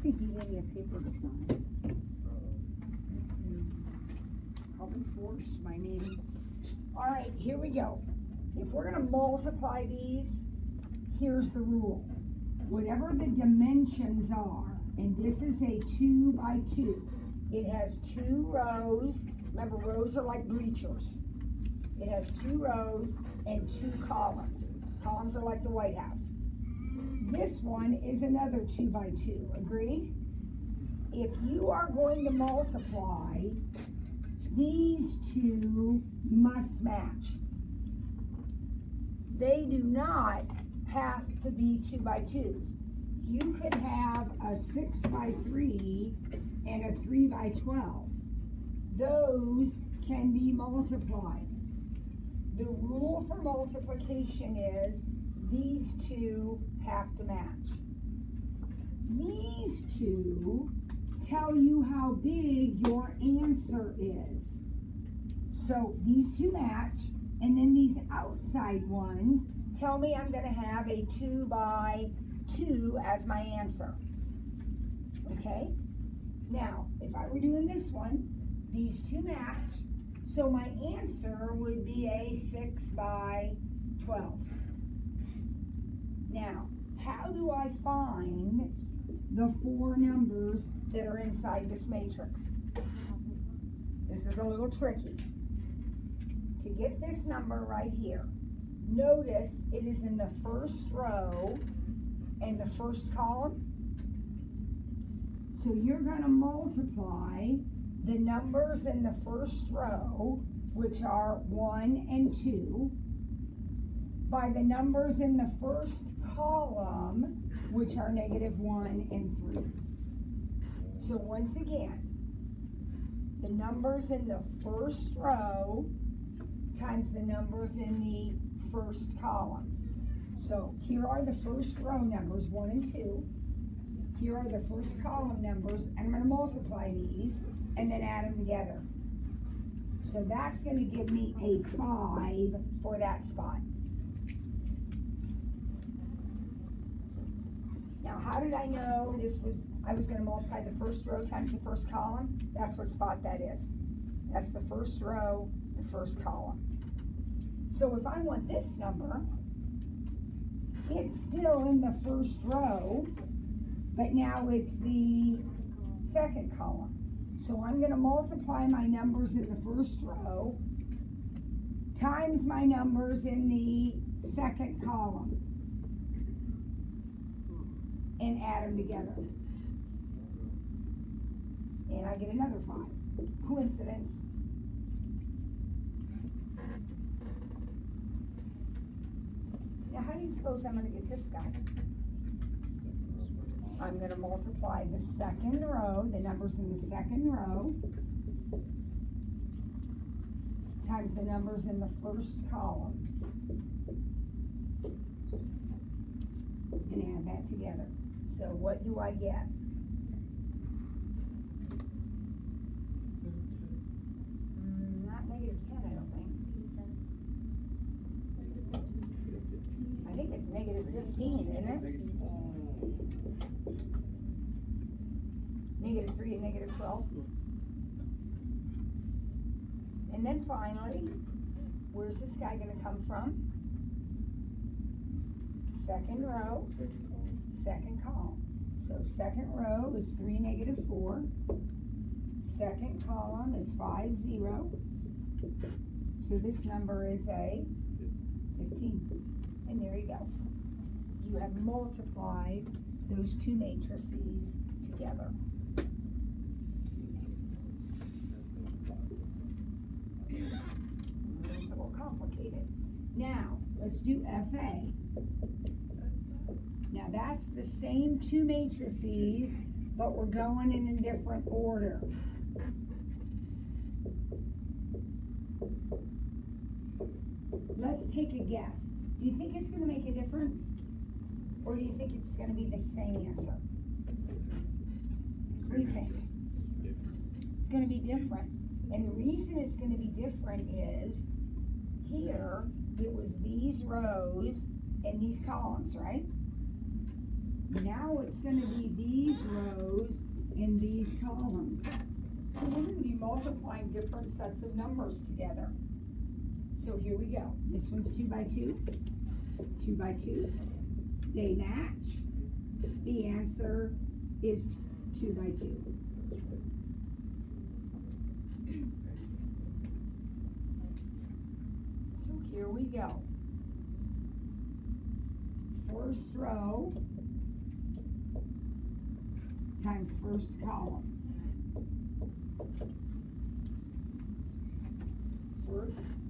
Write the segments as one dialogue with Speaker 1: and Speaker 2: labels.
Speaker 1: think you need a paper to sign. Probably force my name. All right, here we go. If we're gonna multiply these, here's the rule. Whatever the dimensions are, and this is a 2 by 2. It has 2 rows. Remember, rows are like bleachers. It has 2 rows and 2 columns. Columns are like the White House. This one is another 2 by 2, agreed? If you are going to multiply, these two must match. They do not have to be 2 by 2s. You could have a 6 by 3 and a 3 by 12. Those can be multiplied. The rule for multiplication is these two have to match. These two tell you how big your answer is. So these two match, and then these outside ones tell me I'm going to have a 2 by 2 as my answer. Okay? Now, if I were doing this one, these two match, so my answer would be a 6 by 12. Now, how do I find the 4 numbers that are inside this matrix? This is a little tricky. To get this number right here, notice it is in the first row and the first column. So you're going to multiply the numbers in the first row, which are 1 and 2, by the numbers in the first column, which are -1 and 3. So once again, the numbers in the first row times the numbers in the first column. So here are the first row numbers, 1 and 2. Here are the first column numbers, and I'm going to multiply these and then add them together. So that's going to give me a 5 for that spot. Now, how did I know I was going to multiply the first row times the first column? That's what spot that is. That's the first row, the first column. So if I want this number, it's still in the first row, but now it's the second column. So I'm going to multiply my numbers in the first row times my numbers in the second column and add them together. And I get another 5. Coincidence. Now, how do you suppose I'm going to get this guy? I'm going to multiply the second row, the numbers in the second row, times the numbers in the first column, and add that together. So what do I get? Not -10, I don't think. I think it's -15, isn't it? -3 and -12. And then finally, where's this guy going to come from? Second row, second column. So second row is 3, -4. Second column is 5, 0. So this number is a 15. And there you go. You have multiplied those two matrices together. It's a little complicated. Now, let's do FA. Now that's the same two matrices, but we're going in a different order. Let's take a guess. Do you think it's going to make a difference? Or do you think it's going to be the same answer? What do you think? It's going to be different. And the reason it's going to be different is here it was these rows and these columns, right? Now it's going to be these rows columns. So we're going to be multiplying different sets of numbers together. So here we go. This one's 2 by 2, 2 by 2. They match. The answer is 2 by 2. So here we go. First row times first column.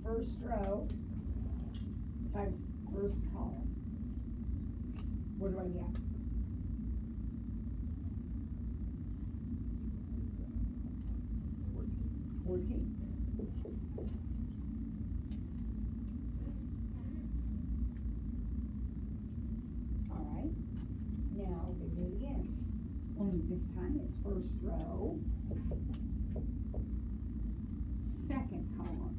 Speaker 1: First row times first column. What do I get? $14. All right. Now we do it again. Only this time it's first row, second column.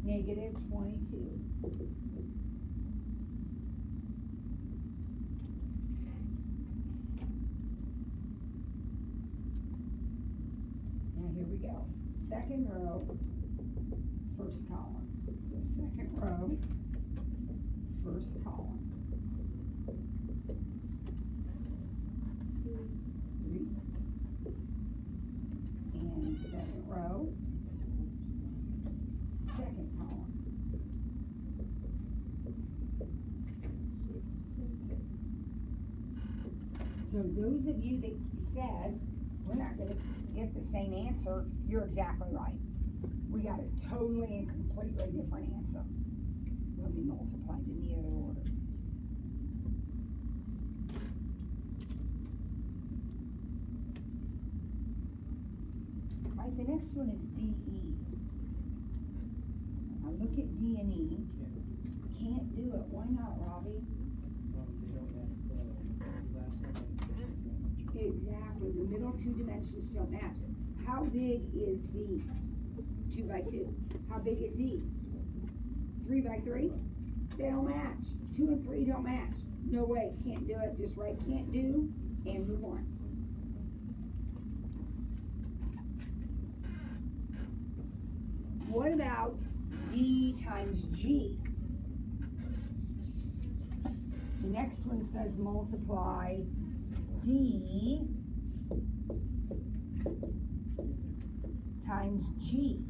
Speaker 1: Negative 22. Now here we go. Second row, first column. So second row, first column. 3. And second row, second column. 6. So those of you that said we're not going to get the same answer, you're exactly right. We got a totally and completely different answer when we multiplied in the other order. Right, the next one is DE. Now look at D and E. Can't do it. Why not, Robbie?
Speaker 2: They don't have the last one.
Speaker 1: Exactly. The middle two dimensions don't match. How big is D? 2 by 2. How big is E? 3 by 3? They don't match. 2 and 3 don't match. No way. Can't do it. Just write can't do and move on. What about D times G? The next one says multiply D times G.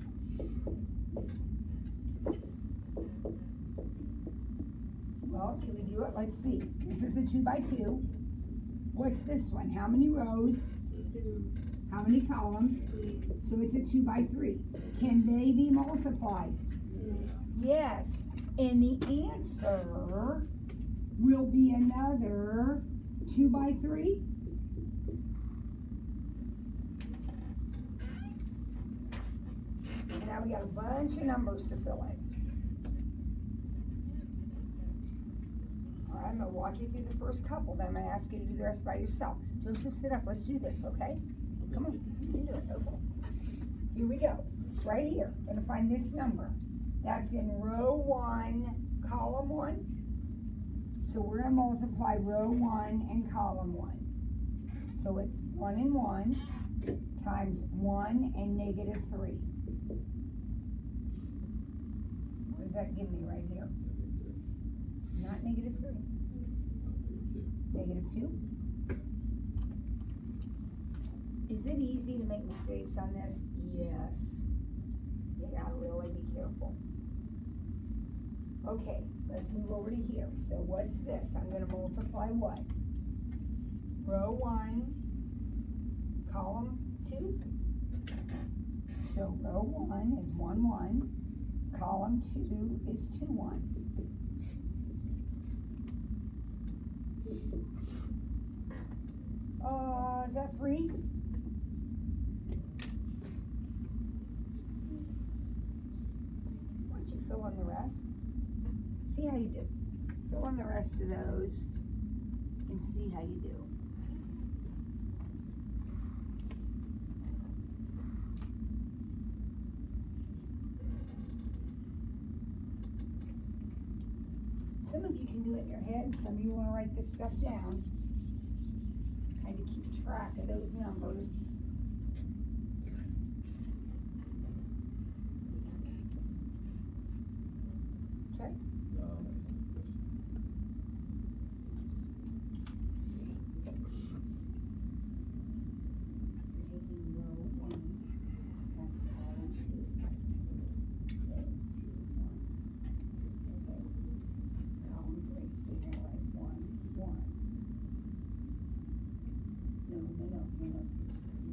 Speaker 1: Well, can we do it? Let's see. This is a 2 by 2. What's this one? How many rows?
Speaker 3: 2.
Speaker 1: How many columns?
Speaker 3: 3.
Speaker 1: So it's a 2 by 3. Can they be multiplied?
Speaker 3: Yes.
Speaker 1: Yes. And the answer will be another 2 by 3. And now we got a bunch of numbers to fill in. All right, I'm going to walk you through the first couple, then I'm going to ask you to do the rest by yourself. Joseph, sit up. Let's do this, okay? Come on. You can do it. Okay. Here we go. Right here. I'm going to find this number. That's in row 1, column 1. So we're going to multiply row 1 and column 1. So it's 1 and 1 times 1 and negative 3. What does that give me right here? Not negative 3. Negative 2. Is it easy to make mistakes on this? Yes. You gotta really be careful. Okay, let's move over to here. So what's this? I'm gonna multiply what? Row 1, column 2. So row 1 is 1, 1. Column 2 is 2, 1. Is that 3? Why don't you fill in the rest? See how you do. Fill in the rest of those and see how you do. Some of you can do it in your head, and some of you wanna write this stuff down. Kind of keep track of those numbers. Okay? You're taking row 1, that's column 2. Row 2, 1. Okay. Column 3, so you're gonna write 1, 1. No.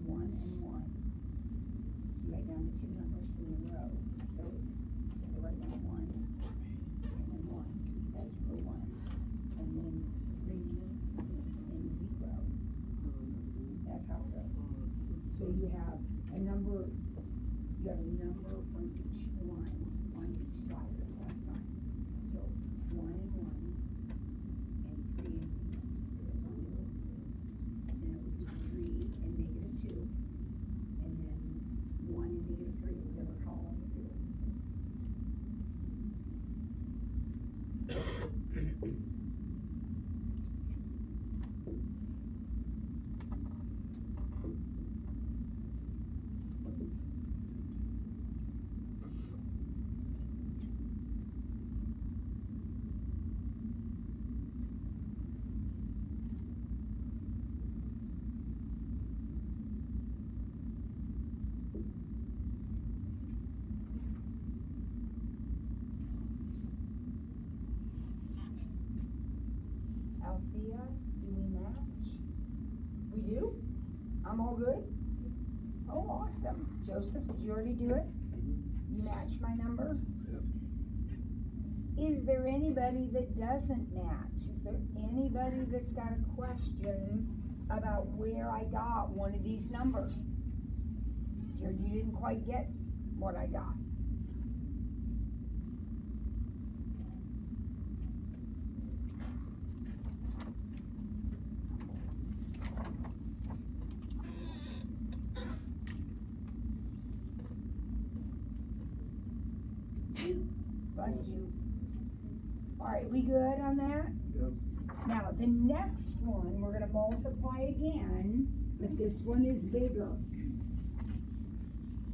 Speaker 1: 1 and 1. You write down the two numbers from the row. So write down 1 and then 1. That's for 1. And then 3 and 0. That's how it goes. So you have a number from each one on each side of the plus sign. So 1 and 1 and 3 and 0. Then it would be 3 and -2. And then 1 and -3, whatever column you do. Althea, do we match? We do? I'm all good? Oh, awesome. Joseph, did you already do it? You match my numbers?
Speaker 3: Yep.
Speaker 1: Is there anybody that doesn't match? Is there anybody that's got a question about where I got one of these numbers? You didn't quite get what I got. Bless you. All right, we good on that?
Speaker 3: Yep.
Speaker 1: Now, the next one, we're gonna multiply again, but this one is bigger.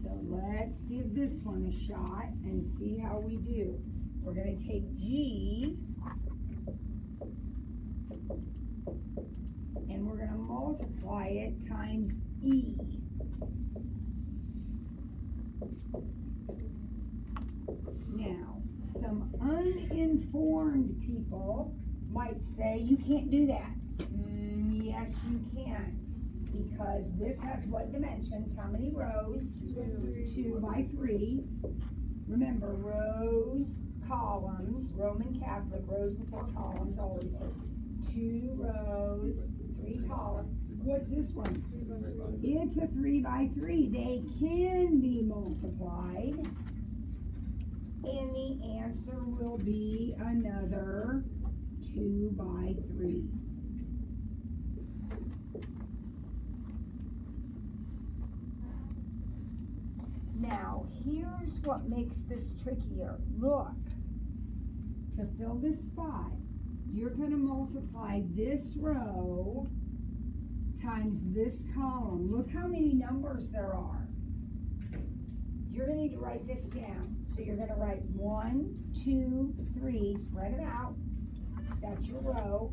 Speaker 1: So let's give this one a shot and see how we do. We're gonna take G, and we're gonna multiply it times E. Now, some uninformed people might say, you can't do that. Yes, you can. Because this has what dimensions? How many rows? 2 by 3. Remember, rows, columns, Roman Catholic, rows before columns, always say 2 rows, 3 columns. What's this one? It's a 3 by 3. They can be multiplied. And the answer will be another 2 by 3. Now, here's what makes this trickier. Look, to fill this spot, you're going to multiply this row times this column. Look how many numbers there are. You're going to need to write this down. So you're going to write 1, 2, 3, spread it out. That's your row.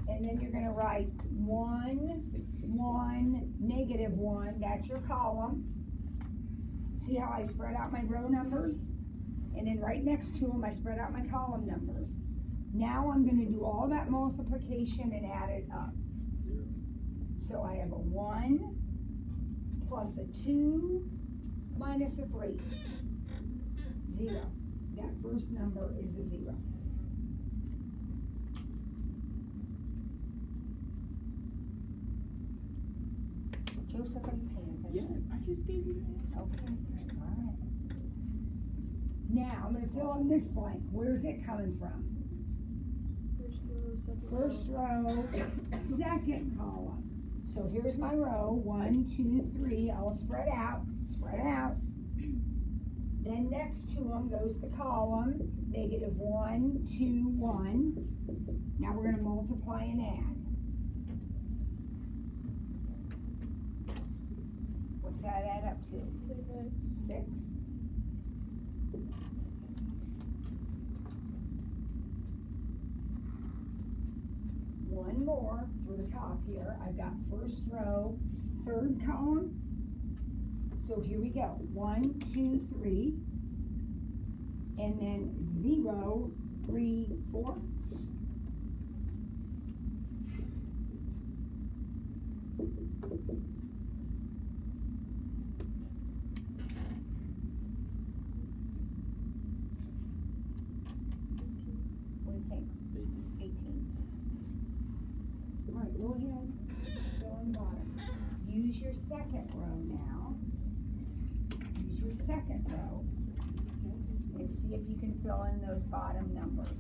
Speaker 1: And then you're going to write 1, 1, -1. That's your column. See how I spread out my row numbers? And then right next to them, I spread out my column numbers. Now I'm going to do all that multiplication and add it up. So I have a 1 plus a 2 minus a 3. 0. That first number is a 0. Joseph, are you paying attention?
Speaker 2: Yeah, I just gave you the answer.
Speaker 1: Okay, all right. Now, I'm going to fill in this blank. Where's it coming from? First row, second column. So here's my row, 1, 2, 3. I'll spread out. Then next to them goes the column. negative 1, 2, 1. Now we're going to multiply and add. What's that add up to? 6. One more for the top here. I've got first row, third column. So here we go. 1, 2, 3. And then 0, 3, 4. What do you think? 18. All right, go ahead. Fill in the bottom. Use your second row now. Use your second row. And see if you can fill in those bottom numbers.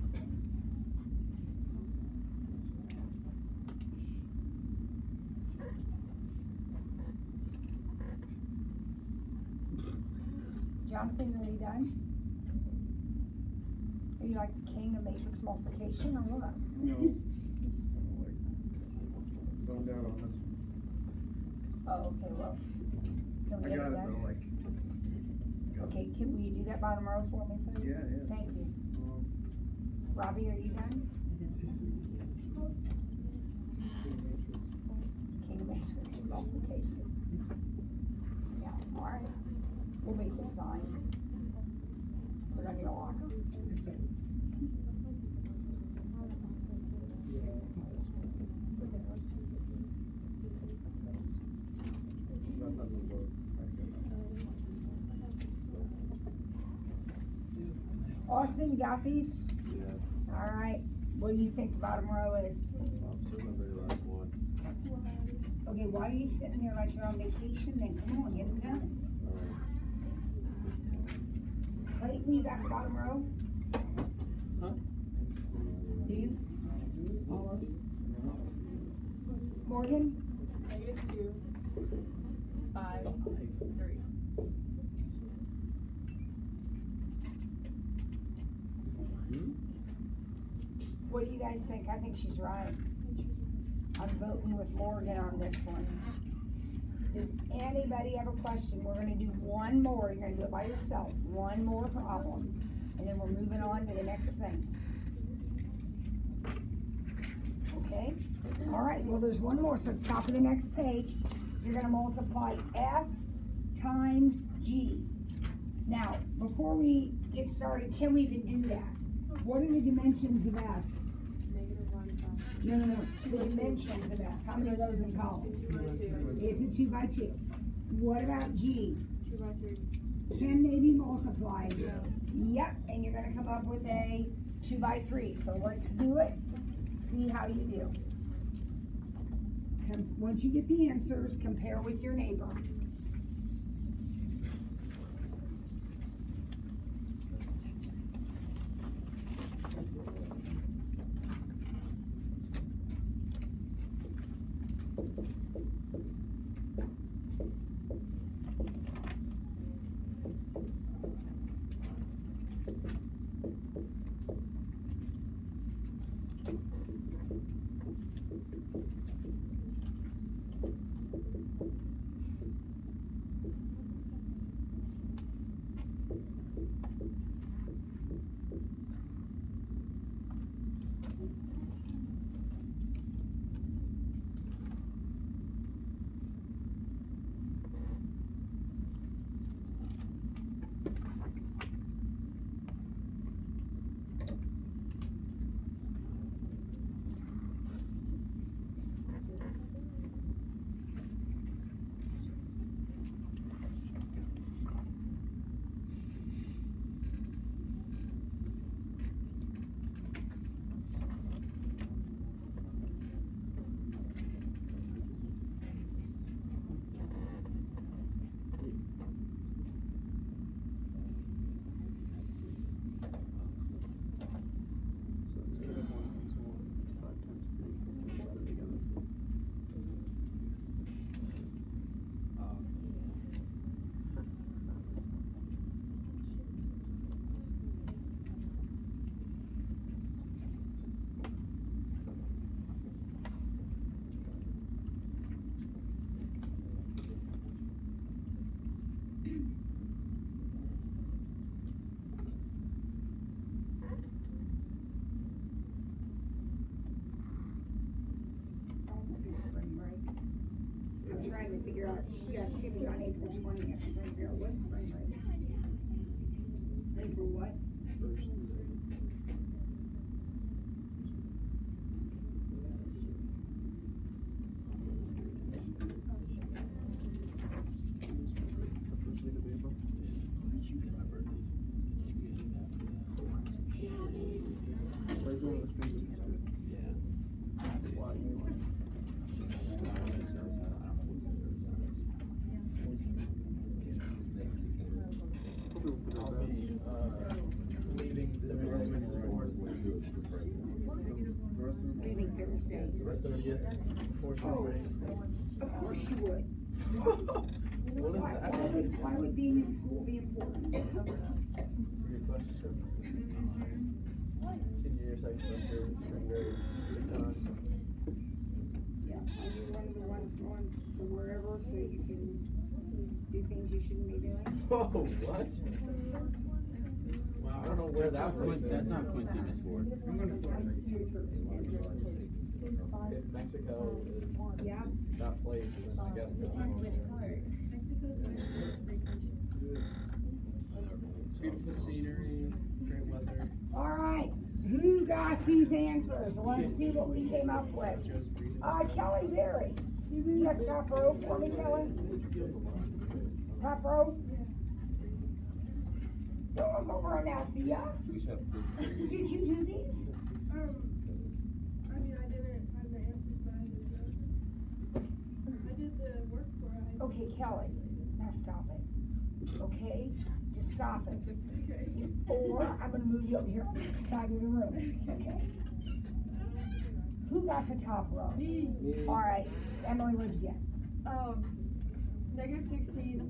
Speaker 1: Jonathan, are you done? Are you like the king of matrix multiplication or what?
Speaker 3: No. Zoned out on this one.
Speaker 1: Oh, okay, well. Can we
Speaker 3: I
Speaker 1: get
Speaker 3: got it
Speaker 1: done?
Speaker 3: though, like.
Speaker 1: Okay, will you do that bottom row for me, please?
Speaker 3: Yeah, yeah.
Speaker 1: Thank you. Robbie, are you done? King of matrix multiplication. Yeah, all right. We'll make the sign. Put it on your locker.
Speaker 3: That doesn't work.
Speaker 1: Austin, you got these?
Speaker 4: Yeah,
Speaker 1: All right. What do you think the bottom row is?
Speaker 4: I'm sitting on the very last one.
Speaker 1: Okay, why are you sitting there like you're on vacation? Then come on, get it done. Clayton, you got the bottom row?
Speaker 2: Huh?
Speaker 1: Do you? Almost. Morgan?
Speaker 5: -2, 5, 3.
Speaker 1: What do you guys think? I think she's right. I'm voting with Morgan on this one. Does anybody have a question? We're gonna do one more. You're gonna do it by yourself. One more problem. And then we're moving on to the next thing. Okay? All right, well, there's one more. So at the top of the next page, you're gonna multiply F times G. Now, before we get started, can we even do that? What are the dimensions of F?
Speaker 5: -1, 5.
Speaker 1: No. The dimensions of F. How many of those in columns?
Speaker 5: 2 by 2.
Speaker 1: It's a 2 by 2. What about G?
Speaker 5: 2 by 3.
Speaker 1: Can they be multiplied?
Speaker 4: Yes.
Speaker 1: Yep, and you're gonna come up with a 2 by 3. So let's do it. See how you do. Once you get the answers, compare with your neighbor. figure out, yeah, she was on April 20th, I'm trying to figure out what's spring break. April what?
Speaker 2: I'll be, leaving Thursday for
Speaker 1: Leaving Thursday.
Speaker 2: the 30th for spring break.
Speaker 1: Of course you would.
Speaker 2: What is that?
Speaker 1: Why would being in school be important?
Speaker 2: That's a good question. Senior year, second semester, it's been very good time.
Speaker 1: Yeah, you're one of the ones going to wherever so you can do things you shouldn't be doing.
Speaker 2: Whoa, what? I don't know where that place is.
Speaker 4: That's not Quincy, Miss Ford.
Speaker 2: If Mexico is
Speaker 1: Yeah.
Speaker 2: that place, then I guess we'll go there. Beautiful scenery, great weather.
Speaker 1: All right, who got these answers? Let's see what we came up with. Kelly Berry, you got the top row for me, Kelly? Top row? Don't look over on Althea.
Speaker 4: We should have proof.
Speaker 1: Did you do these?
Speaker 5: I mean, I didn't find the answers, but I did the work for it.
Speaker 1: Okay, Kelly, now stop it. Okay, just stop it.
Speaker 5: Okay.
Speaker 1: Or I'm gonna move you over here on the side of the room, okay? Who got the top row?
Speaker 5: Me.
Speaker 1: All right, Emily, what'd you get?
Speaker 5: Negative 16,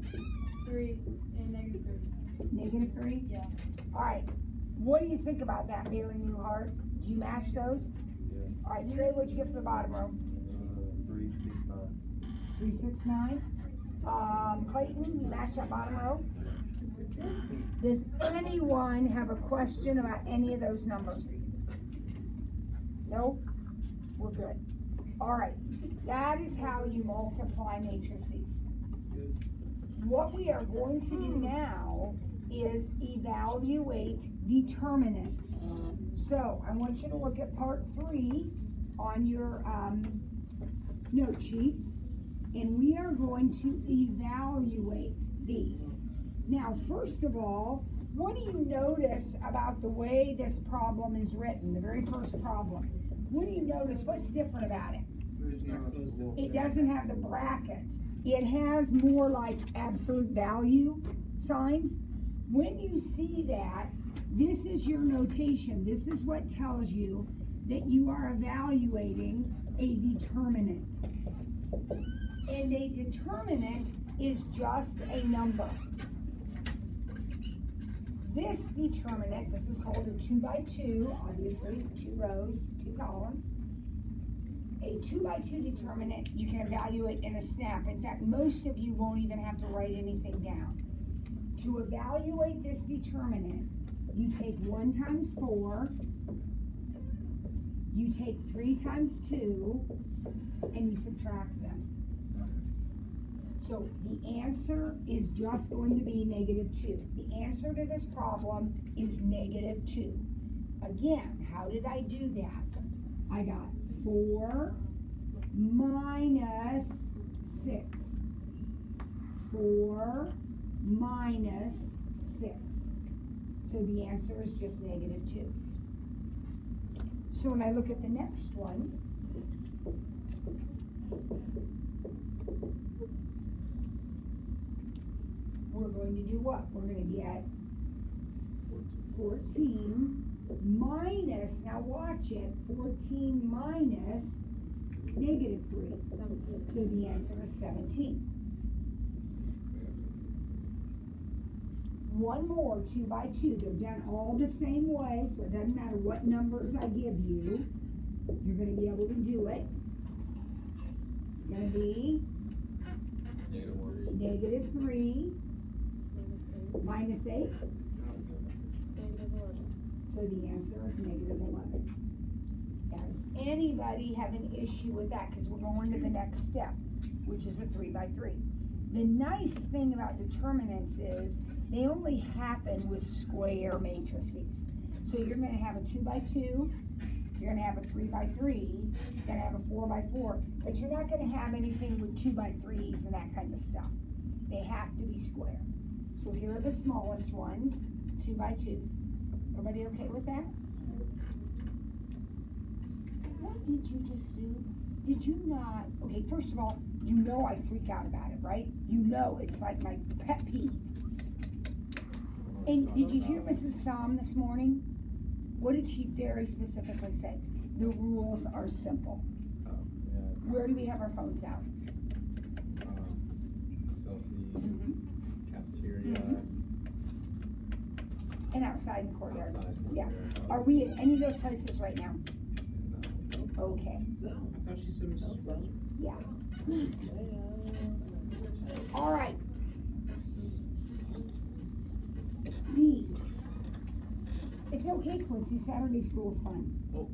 Speaker 5: 3, and negative 30.
Speaker 1: -3?
Speaker 5: Yeah.
Speaker 1: All right, what do you think about that, Bailey Newhart? Do you match those?
Speaker 4: Yeah.
Speaker 1: All right, Trey, what'd you get for the bottom row?
Speaker 4: 369.
Speaker 1: 369. Clayton, you match that bottom row? Does anyone have a question about any of those numbers? Nope, we're good. All right, that is how you multiply matrices. What we are going to do now is evaluate determinants. So I want you to look at part 3 on your note sheets, and we are going to evaluate these. Now, first of all, what do you notice about the way this problem is written, the very first problem? What do you notice? What's different about it? It doesn't have the brackets. It has more like absolute value signs. When you see that, this is your notation. This is what tells you that you are evaluating a determinant. And a determinant is just a number. This determinant, this is called a 2 by 2, obviously, 2 rows, 2 columns. A 2 by 2 determinant you can evaluate in a snap. In fact, most of you won't even have to write anything down. To evaluate this determinant, you take 1 times 4, you take 3 times 2, and you subtract them. So the answer is just going to be -2. The answer to this problem is -2. Again, how did I do that? I got 4 minus 6. 4 minus 6. So the answer is just -2. So when I look at the next one, we're going to do what? We're going to get 14 minus, now watch it, 14 minus -3.
Speaker 5: 17.
Speaker 1: So the answer is 17. One more, 2 by 2. They're done all the same way, so it doesn't matter what numbers I give you. You're going to be able to do it. It's going to be -3 minus 8. So the answer is -11. Now, does anybody have an issue with that? Because we're going to the next step. which is a 3 by 3. The nice thing about determinants is they only happen with square matrices. So you're gonna have a 2 by 2, you're gonna have a 3 by 3, you're gonna have a 4 by 4, but you're not gonna have anything with 2 by 3s and that kind of stuff. They have to be square. So here are the smallest ones, 2 by 2s. Everybody okay with that? What did you just do? Did you not, okay, first of all, you know I freak out about it, right? You know it's like my pet peeve. And did you hear Mrs. Som this morning? What did she very specifically say? The rules are simple. Where do we have our phones out?
Speaker 3: SLC,
Speaker 1: Mhm.
Speaker 3: cafeteria.
Speaker 1: And outside in the courtyard.
Speaker 3: Outside,
Speaker 1: Yeah.
Speaker 3: courtyard.
Speaker 1: Are we at any of those places right now?
Speaker 3: No.
Speaker 1: Okay,
Speaker 3: I thought she said Mrs. Foster.
Speaker 1: yeah. All right. B. It's okay, Quincy, Saturday school's fun.
Speaker 3: Oh.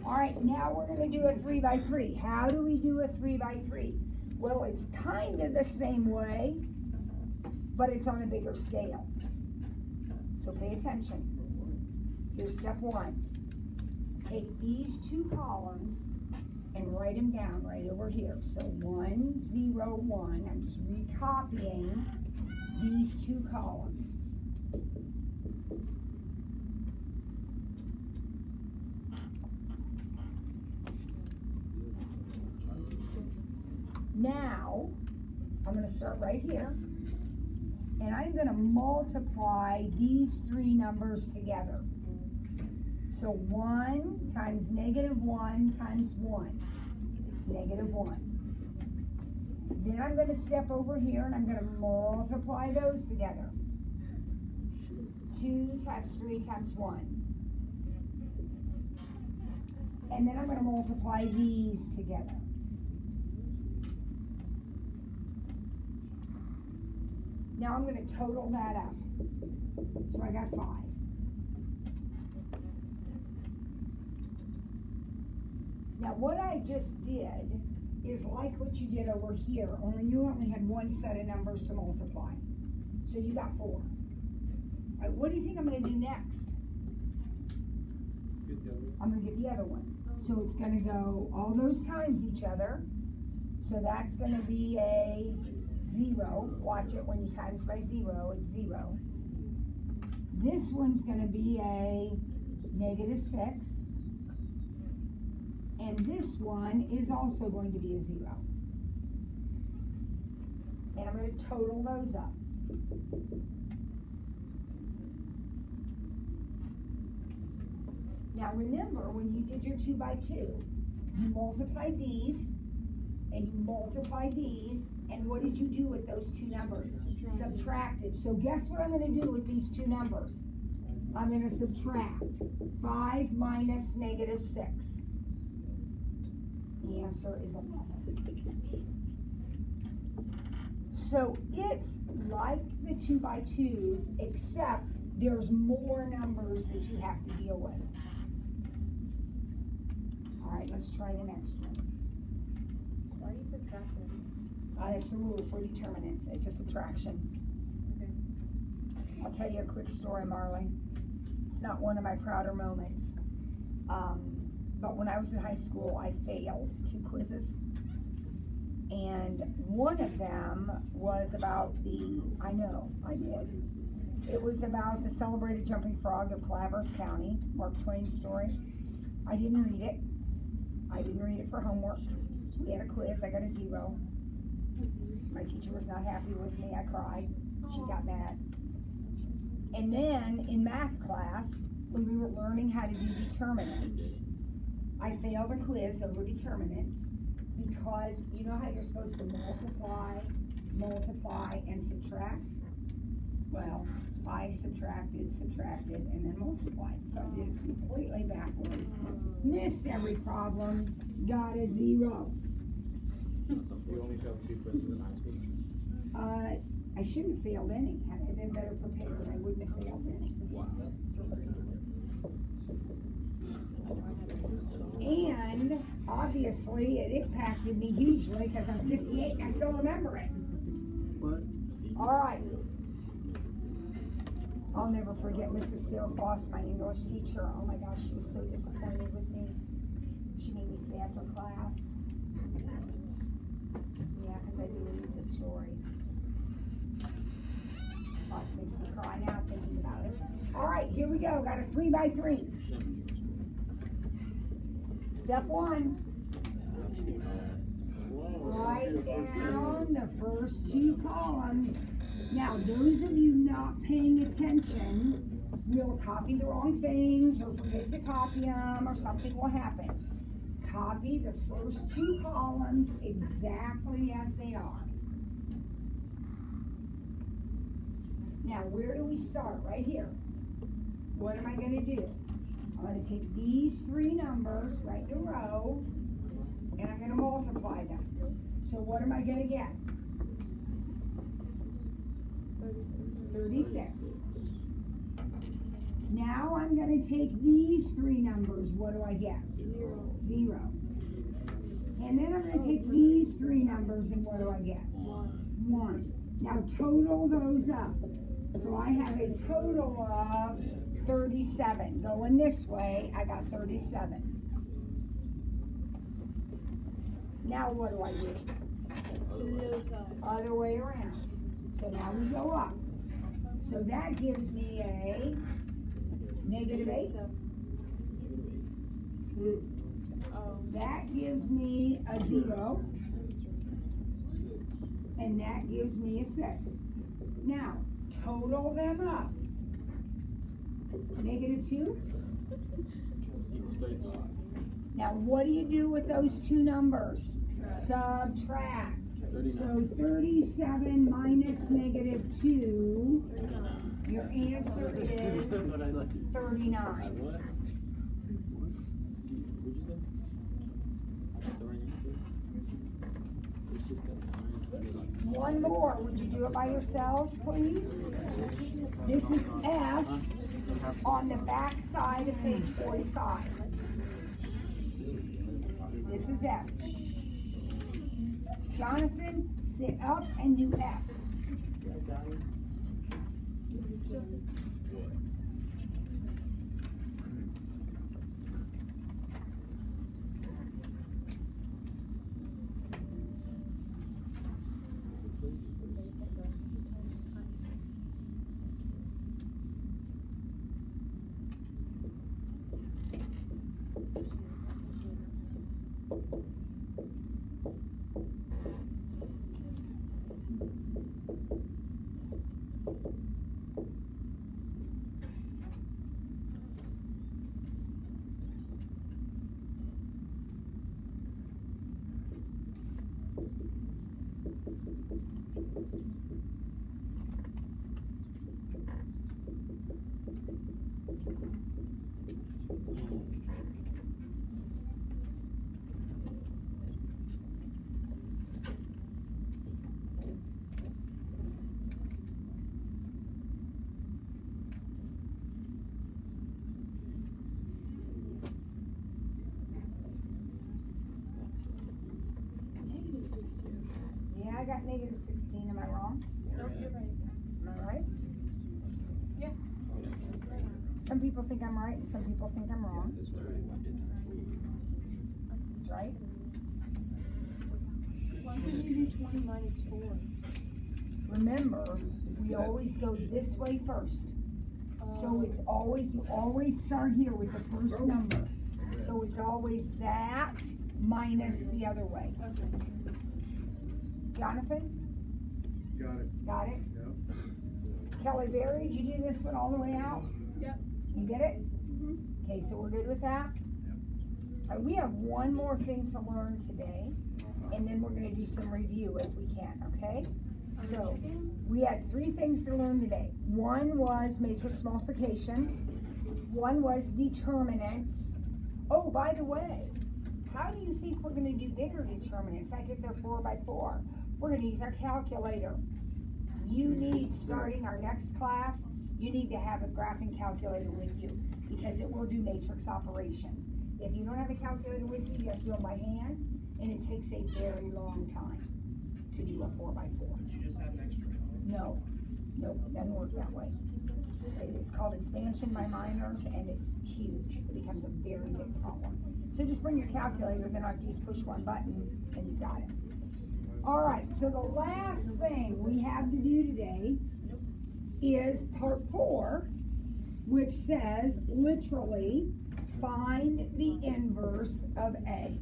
Speaker 1: All right, now we're gonna do a 3 by 3. How do we do a 3 by 3? Well, it's kind of the same way, but it's on a bigger scale. So pay attention. Here's step 1. Take these 2 columns and write them down right over here. So 1, 0, 1. I'm just recopying these 2 columns. Now, I'm going to start right here, and I'm going to multiply these 3 numbers together. So 1 times -1 times 1, it's -1. Then I'm going to step over here and I'm going to multiply those together. 2 times 3 times 1. And then I'm going to multiply these together. Now I'm going to total that up. So I got 5. Now what I just did is like what you did over here, only you only had 1 set of numbers to multiply. So you got 4. All right, what do you think I'm going to do next?
Speaker 3: Get the other one.
Speaker 1: I'm going to get the other one. So it's going to go all those times each other. So that's going to be a 0. Watch it when you times by 0, it's 0. This one's going to be a -6. And this one is also going to be a 0. And I'm going to total those up. Now remember, when you did your 2 by 2, you multiplied these, and you multiplied these, and what did you do with those 2 numbers? Subtracted. So guess what I'm going to do with these 2 numbers? I'm going to subtract 5 minus -6. The answer is 11. So it's like the 2 by 2s, except there's more numbers that you have to deal with. All right, let's try the next one.
Speaker 5: Why are you subtracting?
Speaker 1: It's the rule for determinants. It's a subtraction.
Speaker 5: Okay.
Speaker 1: I'll tell you a quick story, Marley. It's not one of my prouder moments. But when I was in high school, I failed 2 quizzes. And one of them was about I know, I did. It was about the celebrated jumping frog of Calaveras County, Mark Twain's story. I didn't read it. I didn't read it for homework. We had a quiz, I got a 0. My teacher was not happy with me, I cried. She got mad. And then in math class, when we were learning how to do determinants, I failed a quiz over determinants because you know how you're supposed to multiply, and subtract? Well, I subtracted, and then multiplied. So I did it completely backwards. Missed every problem, got a 0.
Speaker 3: You only failed 2 quizzes in high school?
Speaker 1: I shouldn't have failed any. Had I been better prepared, I wouldn't have failed any.
Speaker 3: Wow.
Speaker 1: And obviously it impacted me hugely because I'm 58 and I still remember it.
Speaker 2: What?
Speaker 1: All right. I'll never forget Mrs. Sarah Foss, my English teacher. Oh my gosh, she was so disappointed with me. She made me stay after class. Yeah, because I knew the story. Oh, it makes me cry now thinking about it. All right, here we go. Got a 3 by 3. Step 1. Write down the first 2 columns. Now, those of you not paying attention will copy the wrong things or forget to copy them or something will happen. Copy the first 2 columns exactly as they are. Now, where do we start? Right here. What am I going to do? I'm going to take these 3 numbers right in a row and I'm going to multiply them. So what am I going to get? 36. Now I'm going to take these 3 numbers. What do I get? 0. And then I'm going to take these 3 numbers and what do I get? 1. Now total those up. So I have a total of 37. Going this way, I got 37. Now what do I do? Other way around. So now we go up. So that gives me a -8. That gives me a 0. And that gives me a 6. Now, total them up. -2. Now, what do you do with those 2 numbers? Subtract. So 37 minus -2, your answer is 39. One more. Would you do it by yourselves, please? This is F on the back side of page 45. This is F. Jonathan, sit up and do F. Yeah, I got -16. Am I wrong?
Speaker 5: Nope, you're right.
Speaker 1: Am I right?
Speaker 5: Yeah.
Speaker 1: Some people think I'm right and some people think I'm wrong. That's right.
Speaker 5: Why couldn't you do 20 minus 4?
Speaker 1: Remember, we always go this way first. So it's always, you always start here with the first number. So it's always that minus the other way.
Speaker 5: Okay.
Speaker 1: Jonathan?
Speaker 2: Got it.
Speaker 1: Got it?
Speaker 2: Yep.
Speaker 1: Kelly Berry, did you do this one all the way out?
Speaker 5: Yep.
Speaker 1: You get it?
Speaker 5: Mm-hmm.
Speaker 1: Okay, so we're good with that? We have one more thing to learn today, and then we're gonna do some review if we can, okay? So, we had 3 things to learn today. One was matrix multiplication. One was determinants. Oh, by the way, how do you think we're gonna do bigger determinants, like if they're 4 by 4? We're gonna use our calculator. You need, starting our next class, you need to have a graphing calculator with you, because it will do matrix operations. If you don't have a calculator with you, you have to do it by hand, and it takes a very long time to do a 4x4.
Speaker 2: But you just have an extra.
Speaker 1: No, nope, it doesn't work that way. It's called expansion by minors, and it's huge. It becomes a very big problem. So just bring your calculator, then I just push one button, and you got it. All right, so the last thing we have to do today is part 4, which says literally find the inverse of A.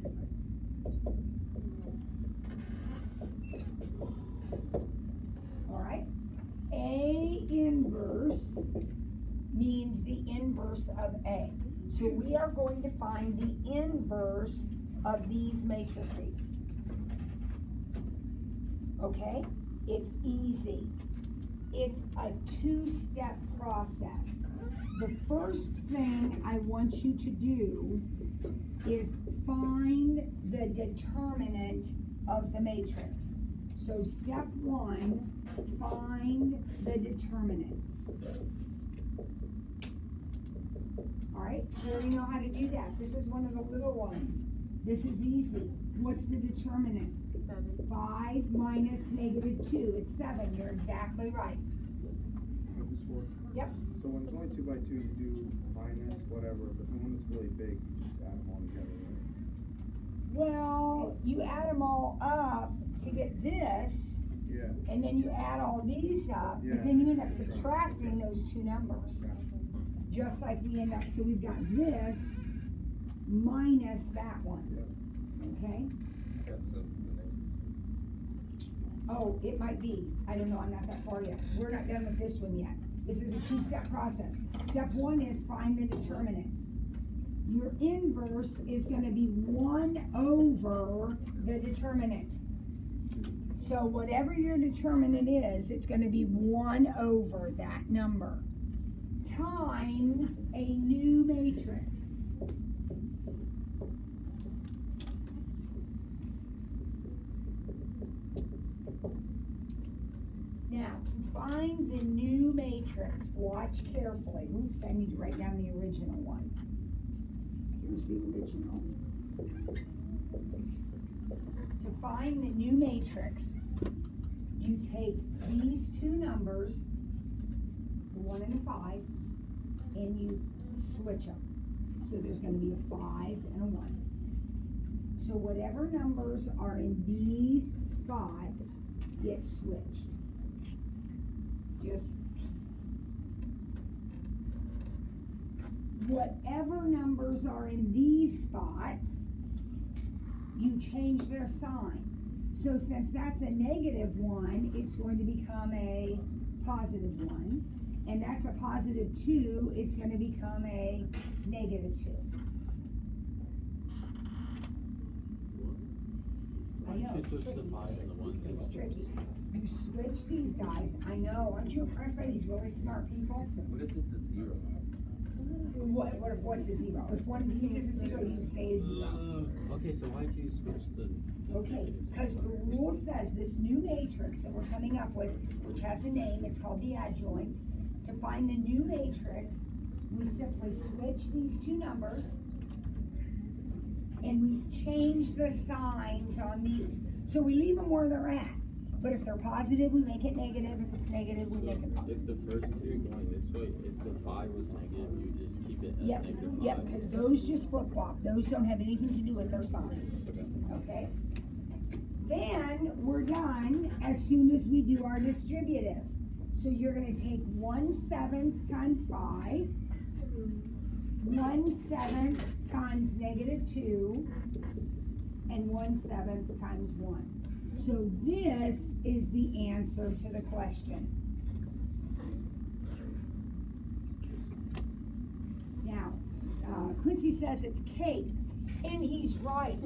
Speaker 1: All right, A inverse means the inverse of A. So we are going to find the inverse of these matrices. Okay, it's easy. It's a 2-step process. The first thing I want you to do is find the determinant of the matrix. So step 1, find the determinant. All right, we already know how to do that. This is one of the little ones. This is easy. What's the determinant?
Speaker 5: 7.
Speaker 1: 5 minus -2. It's 7. You're exactly right.
Speaker 3: Just 4.
Speaker 1: Yep.
Speaker 3: So when it's only 2 by 2, you do minus whatever, but then when it's really big, you just add them all together, right?
Speaker 1: Well, you add them all up to get this,
Speaker 3: Yeah.
Speaker 1: and then you add all these up,
Speaker 3: Yeah.
Speaker 1: but then you end up subtracting those 2 numbers.
Speaker 3: Gotcha.
Speaker 1: Just like we end up, so we've got this minus that one,
Speaker 3: Yeah.
Speaker 1: okay?
Speaker 4: That's the name.
Speaker 1: Oh, it might be. I don't know, I'm not that far yet. We're not done with this one yet. This is a 2-step process. Step 1 is find the determinant. Your inverse is gonna be 1 over the determinant. So whatever your determinant is, it's gonna be 1 over that number times a new matrix. Now, to find the new matrix, watch carefully. Oops, I need to write down the original one. Here's the original. To find the new matrix, you take these 2 numbers, the 1 and the 5, and you switch them. So there's going to be a 5 and a 1. So whatever numbers are in these spots get switched. Just whatever numbers are in these spots, you change their sign. So since that's a -1, it's going to become a +1. And that's a +2, it's going to become a -2. I know,
Speaker 4: Why
Speaker 1: it's
Speaker 4: don't you switch
Speaker 1: tricky.
Speaker 4: the 5 and the 1?
Speaker 1: It's tricky. You switch these guys, I know, aren't you impressed by these really smart people?
Speaker 4: What if it's a 0?
Speaker 1: What's a 0? If one of these is a 0, you just stay a 0.
Speaker 4: Okay, so why'd you switch the?
Speaker 1: Okay, because the rule says this new matrix that we're coming up with, which has a name, it's called the adjoint. To find the new matrix, we simply switch these 2 numbers, and we change the signs on these. So we leave them where they're at. But if they're positive, we make it negative. If it's negative, we make it
Speaker 4: If
Speaker 1: positive.
Speaker 4: the first 2 are going this way, if the 5 was negative, you just keep it at
Speaker 1: Yep,
Speaker 4: -5?
Speaker 1: yep, because those just flip flop. Those don't have anything to do with their signs.
Speaker 4: Okay.
Speaker 1: Okay? Then we're done as soon as we do our distributive. So you're gonna take 1/7 times 5, 1/7 times -2, and 1/7 times 1. So this is the answer to the question. Now, Quincy says it's cake, and he's right.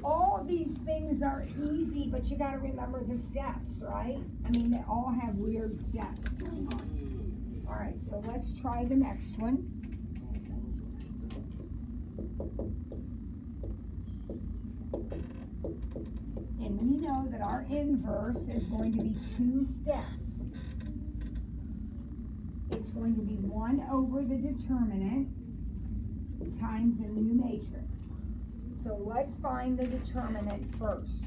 Speaker 1: All these things are easy, but you gotta remember the steps, right? I mean, they all have weird steps going on. All right, so let's try the next one. And we know that our inverse is going to be 2 steps. it's going to be 1 over the determinant times a new matrix. So let's find the determinant first.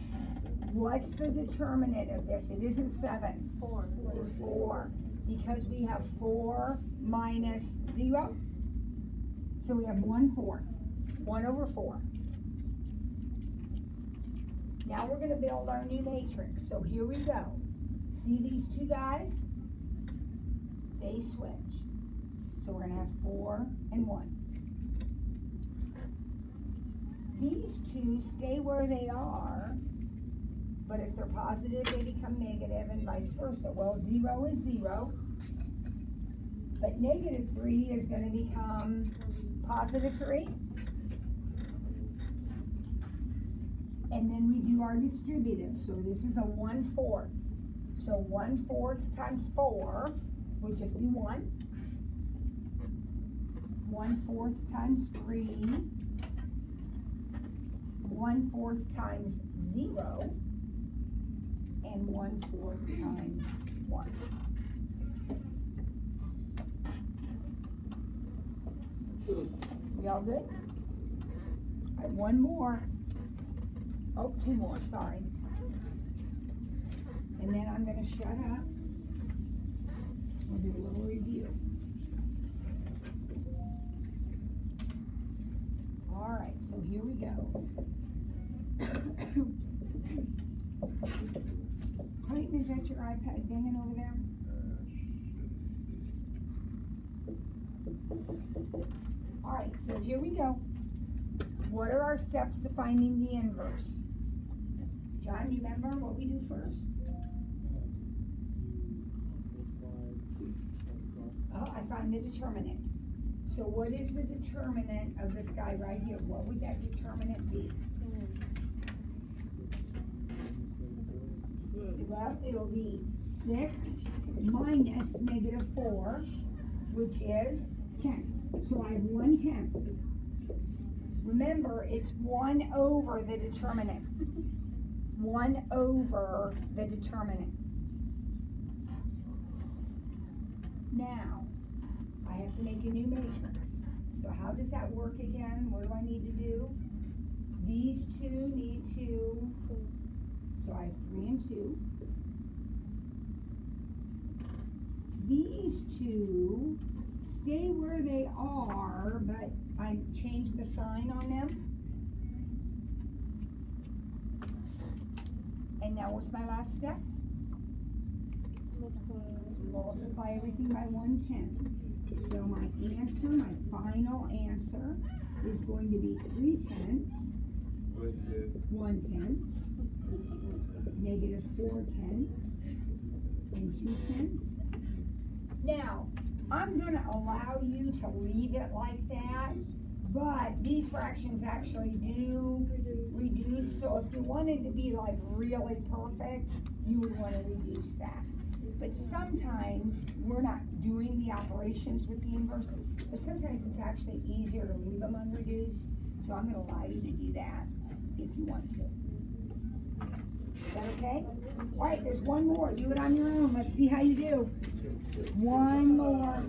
Speaker 1: What's the determinant of this? It isn't 7.
Speaker 5: 4.
Speaker 1: It's 4. Because we have 4 minus 0. So we have 1/4. 1 over 4. Now we're going to build our new matrix. So here we go. See these two guys? They switch. So we're going to have 4 and 1. These two stay where they are, but if they're positive, they become negative and vice versa. Well, 0 is 0, but negative 3 is going to become positive 3. And then we do our distributive. So this is a 1/4. So 1/4 times 4 would just be 1. 1/4 times 3. 1/4 times 0. And 1/4 times 1. We all good? I have one more. Oh, 2 more, sorry. And then I'm going to shut up. We'll do a little review. All right, so here we go. Clayton, is that your iPad dinging over there? All right, so here we go. What are our steps to finding the inverse? John, do you remember what we do first? Oh, I find the determinant. So what is the determinant of this guy right here? What would that determinant be? Well, it'll be 6 minus -4, which is 10. So I have 1/10. Remember, it's 1 over the determinant. 1 over the determinant. Now, I have to make a new matrix. So how does that work again? What do I need to do? These two need to, so I have 3 and 2. These two stay where they are, but I changed the sign on them. And now what's my last step? Multiply everything by 1/10. So my answer, my final answer, is going to be 3/10, 1/10, -4/10, and 2/10. Now, I'm going to allow you to leave it like that, but these fractions actually do reduce. So if you wanted to be like really perfect, you would want to reduce that. But sometimes we're not doing the operations with the inverse, but sometimes it's actually easier to leave them unreduced. So I'm going to allow you to do that if you want to. Is that okay? All right, there's one more. Do it on your own. Let's see how you do. One more.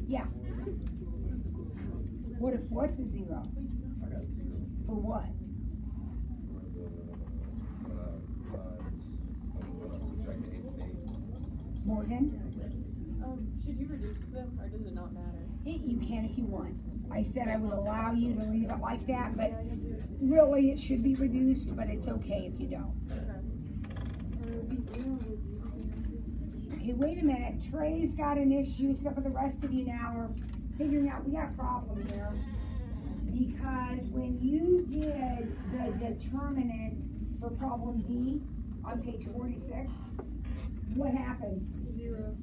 Speaker 1: Yeah. What's a 0?
Speaker 3: I got 0.
Speaker 1: For what? Morgan?
Speaker 5: Should you reduce them, or does it not matter?
Speaker 1: You can if you want. I said I would allow you to leave it like that, but really it should be reduced, but it's okay if you don't. Okay, wait a minute. Trey's got an issue. Some of the rest of you now are figuring out we got a problem here. Because when you did the determinant for problem D on page 46, what happened?
Speaker 5: 0.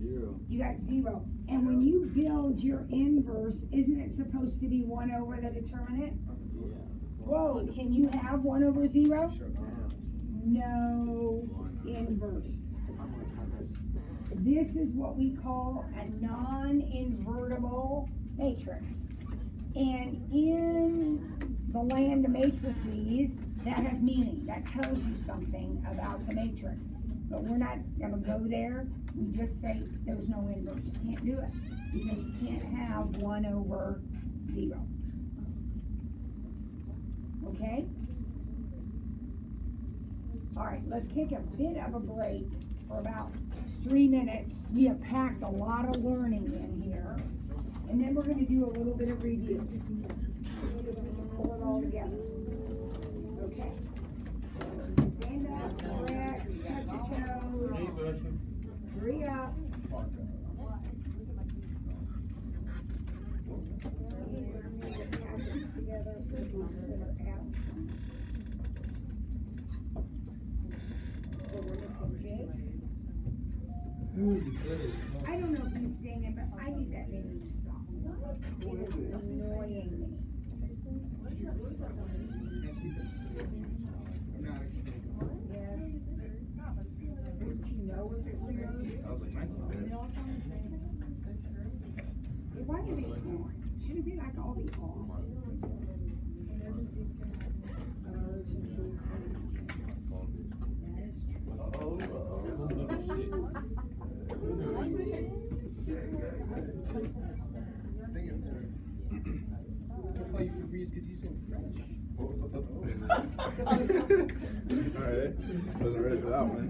Speaker 1: You got 0. And when you build your inverse, isn't it supposed to be 1 over the determinant?
Speaker 4: Yeah.
Speaker 1: Whoa, can you have 1 over 0?
Speaker 3: Sure.
Speaker 1: No inverse. This is what we call a non-invertible matrix. And in the land of matrices, that has meaning. That tells you something about the matrix. but we're not gonna go there. We just say there's no inverse. You can't do it because you can't have 1/0. Okay? All right, let's take a bit of a break for about 3 minutes. We have packed a lot of learning in here, and then we're gonna do a little bit of review. See if we can pull it all together. Okay? Stand up, stretch, touch your toes. Hurry up. Pack this together so we can split our out. So we're missing Jake. I don't know if he's staying in, but I need that baby to stop. It is annoying me. Yes. Did you know if it was why did they on? Should it be like all the on? Emergencies can happen. Emergencies can happen. That is
Speaker 2: Oh, you freeze because you're so fresh.
Speaker 3: Alright, wasn't ready for that one.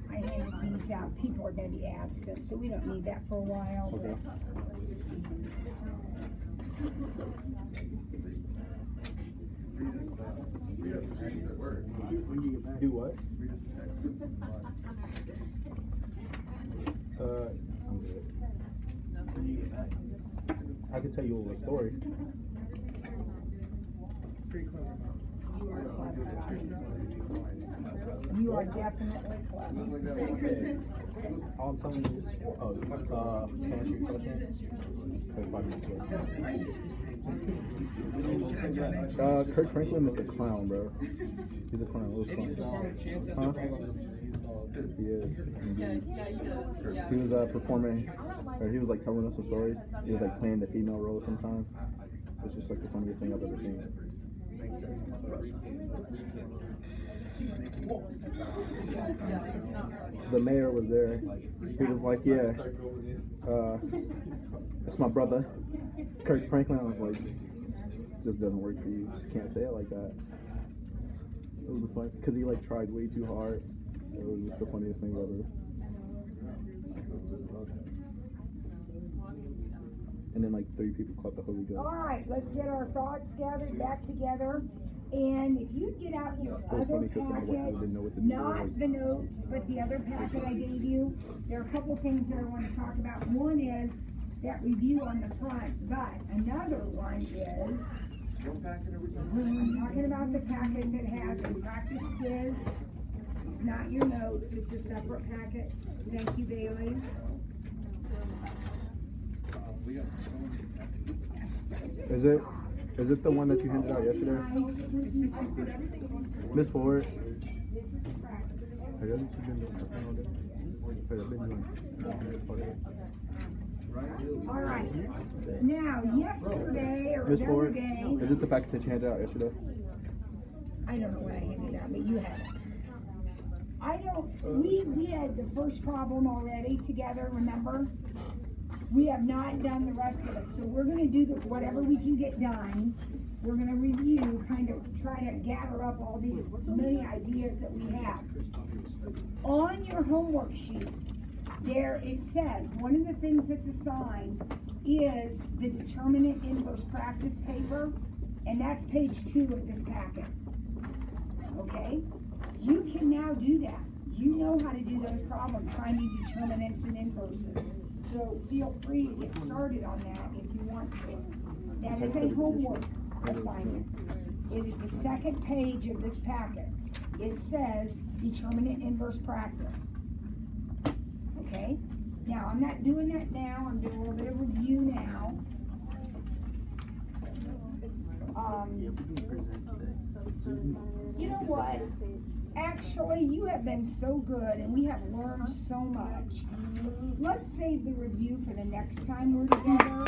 Speaker 1: I handed these out. People are going to be absent, so we don't need that for a while.
Speaker 3: Okay. Do what? I'm good. I can tell you a little story.
Speaker 2: Pretty clever.
Speaker 1: You are definitely clever.
Speaker 3: All I'm telling you is, can I answer your question? 5 minutes ago. Kirk Franklin is a clown, bro. He's a clown. Little clown. Huh? He is.
Speaker 5: Yeah.
Speaker 3: He was performing, or he was like telling us some stories. He was like playing the female role sometimes. It's just like the funniest thing I've ever seen. The mayor was there. He was like, yeah, that's my brother, Kirk Franklin. I was like, this just doesn't work for you. You just can't say it like that. It was funny because he like tried way too hard. It was just the funniest thing ever. And then like 3 people caught the Holy Ghost.
Speaker 1: All right, let's get our thoughts gathered back together. And if you get out your other packet, not the notes, but the other packet I gave you, there are a couple things that I want to talk about. One is that review on the front, but another one is, I'm talking about the packet that has a practice quiz. It's not your notes, it's a separate packet. Thank you, Bailey.
Speaker 3: Is it the one that you handed out yesterday? Miss Ford.
Speaker 1: This is the practice.
Speaker 3: I guess you've been doing something all day. I've been doing
Speaker 1: All right. Now, yesterday or
Speaker 3: Miss
Speaker 1: the other
Speaker 3: Ford,
Speaker 1: day,
Speaker 3: is it the packet that you handed out yesterday?
Speaker 1: I don't know what I handed out, but you have it. We did the first problem already together, remember? We have not done the rest of it, so we're gonna do whatever we can get done. We're gonna review, kind of try to gather up all these many ideas that we have. On your homework sheet, there it says, one of the things that's assigned is the determinant inverse practice paper, and that's page 2 of this packet. Okay? You can now do that. You know how to do those problems, finding determinants and inverses. So feel free to get started on that if you want to. That is a homework assignment. It is the second page of this packet. It says determinant inverse practice. Okay? Now, I'm not doing that now. I'm doing a little bit of review now. You know what? Actually, you have been so good and we have learned so much. Let's save the review for the next time we're together.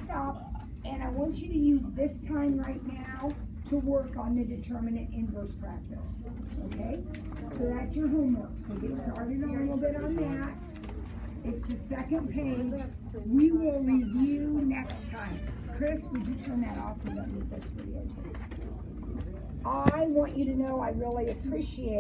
Speaker 1: stop. And I want you to use this time right now to work on the determinant inverse practice, okay? So that's your homework, so get started on a little bit on that. It's the second page. We will review next time. Chris, would you turn that off? We don't need this video tape. I want you to know I really appreciate